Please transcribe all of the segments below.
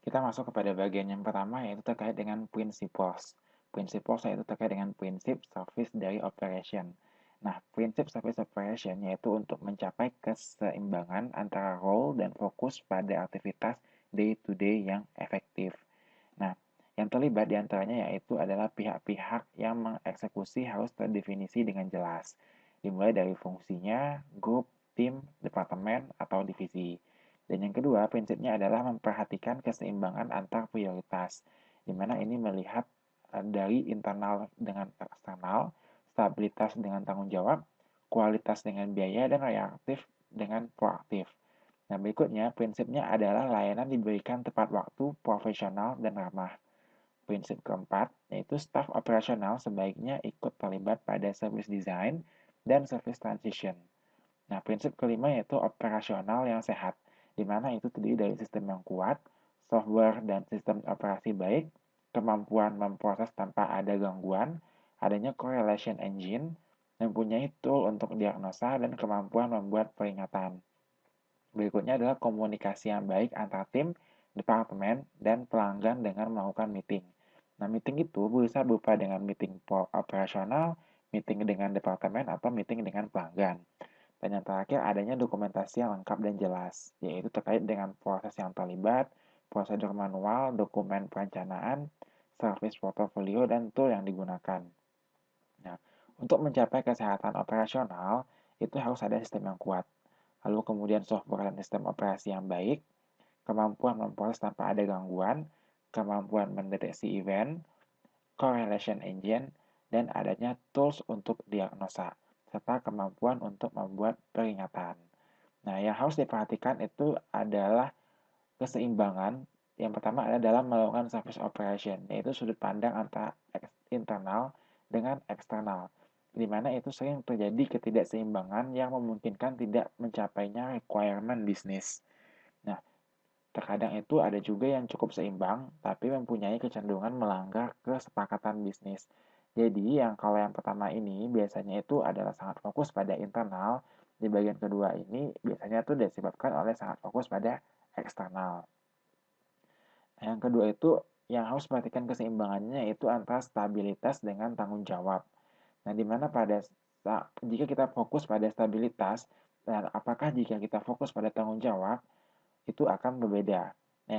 Kita masuk kepada bagian yang pertama, yaitu terkait dengan principles. Principles yaitu terkait dengan prinsip service dari operation. Nah, prinsip service operation yaitu untuk mencapai keseimbangan antara role dan fokus pada aktivitas day-to-day yang efektif. Nah, yang terlibat diantaranya yaitu adalah pihak-pihak yang mengeksekusi harus terdefinisi dengan jelas, dimulai dari fungsinya, grup, tim, departemen, atau divisi. Dan yang kedua, prinsipnya adalah memperhatikan keseimbangan antar prioritas, di mana ini melihat dari internal dengan eksternal, stabilitas dengan tanggung jawab, kualitas dengan biaya, dan reaktif dengan proaktif. Nah, berikutnya, prinsipnya adalah layanan diberikan tepat waktu, profesional, dan ramah. Prinsip keempat, yaitu staf operasional sebaiknya ikut terlibat pada service design dan service transition. Nah, prinsip kelima yaitu operasional yang sehat, di mana itu terdiri dari sistem yang kuat, software dan sistem operasi baik, kemampuan memproses tanpa ada gangguan, adanya correlation engine, mempunyai tool untuk diagnosa, dan kemampuan membuat peringatan. Berikutnya adalah komunikasi yang baik antar tim, departemen, dan pelanggan dengan melakukan meeting. Nah, meeting itu bisa berupa dengan meeting operasional, meeting dengan departemen, atau meeting dengan pelanggan. Dan yang terakhir, adanya dokumentasi yang lengkap dan jelas, yaitu terkait dengan proses yang terlibat, prosedur manual, dokumen perencanaan, service portfolio, dan tool yang digunakan. Nah, untuk mencapai kesehatan operasional, itu harus ada sistem yang kuat. Lalu kemudian software dan sistem operasi yang baik, kemampuan memproses tanpa ada gangguan, kemampuan mendeteksi event, correlation engine, dan adanya tools untuk diagnosa, serta kemampuan untuk membuat peringatan. Nah, yang harus diperhatikan itu adalah keseimbangan. Yang pertama adalah melakukan service operation, yaitu sudut pandang antara internal dengan eksternal, di mana itu sering terjadi ketidakseimbangan yang memungkinkan tidak mencapainya requirement bisnis. Nah, terkadang itu ada juga yang cukup seimbang, tapi mempunyai kecenderungan melanggar kesepakatan bisnis. Jadi, kalau yang pertama ini biasanya itu adalah sangat fokus pada internal, di bagian kedua ini biasanya itu disebabkan oleh sangat fokus pada eksternal. Yang kedua itu yang harus perhatikan keseimbangannya itu antara stabilitas dengan tanggung jawab. Nah, di mana jika kita fokus pada stabilitas dan apakah jika kita fokus pada tanggung jawab itu akan berbeda. Nah,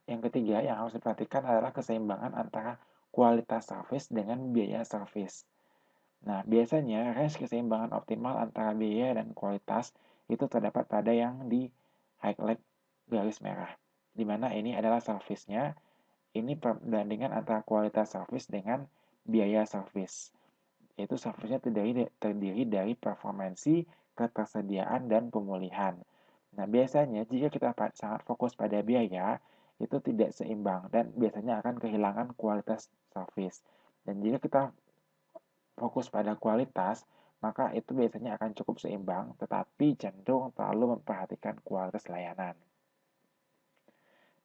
yang ketiga yang harus diperhatikan adalah keseimbangan antara kualitas service dengan biaya service. Nah, biasanya range keseimbangan optimal antara biaya dan kualitas itu terdapat pada yang di highlight garis merah, di mana ini adalah service-nya, ini perbandingan antara kualitas service dengan biaya service. Yaitu service-nya terdiri dari performansi, ketersediaan, dan pemulihan. Nah, biasanya jika kita sangat fokus pada biaya, itu tidak seimbang dan biasanya akan kehilangan kualitas service. Dan jika kita fokus pada kualitas, maka itu biasanya akan cukup seimbang, tetapi cenderung terlalu memperhatikan kualitas layanan.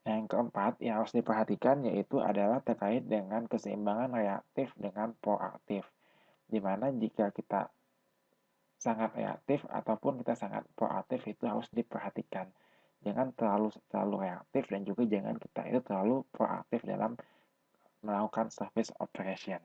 Yang keempat yang harus diperhatikan yaitu adalah terkait dengan keseimbangan reaktif dengan proaktif. Di mana jika kita sangat reaktif ataupun kita sangat proaktif itu harus diperhatikan. Jangan terlalu reaktif dan juga jangan kita itu terlalu proaktif dalam melakukan service operation.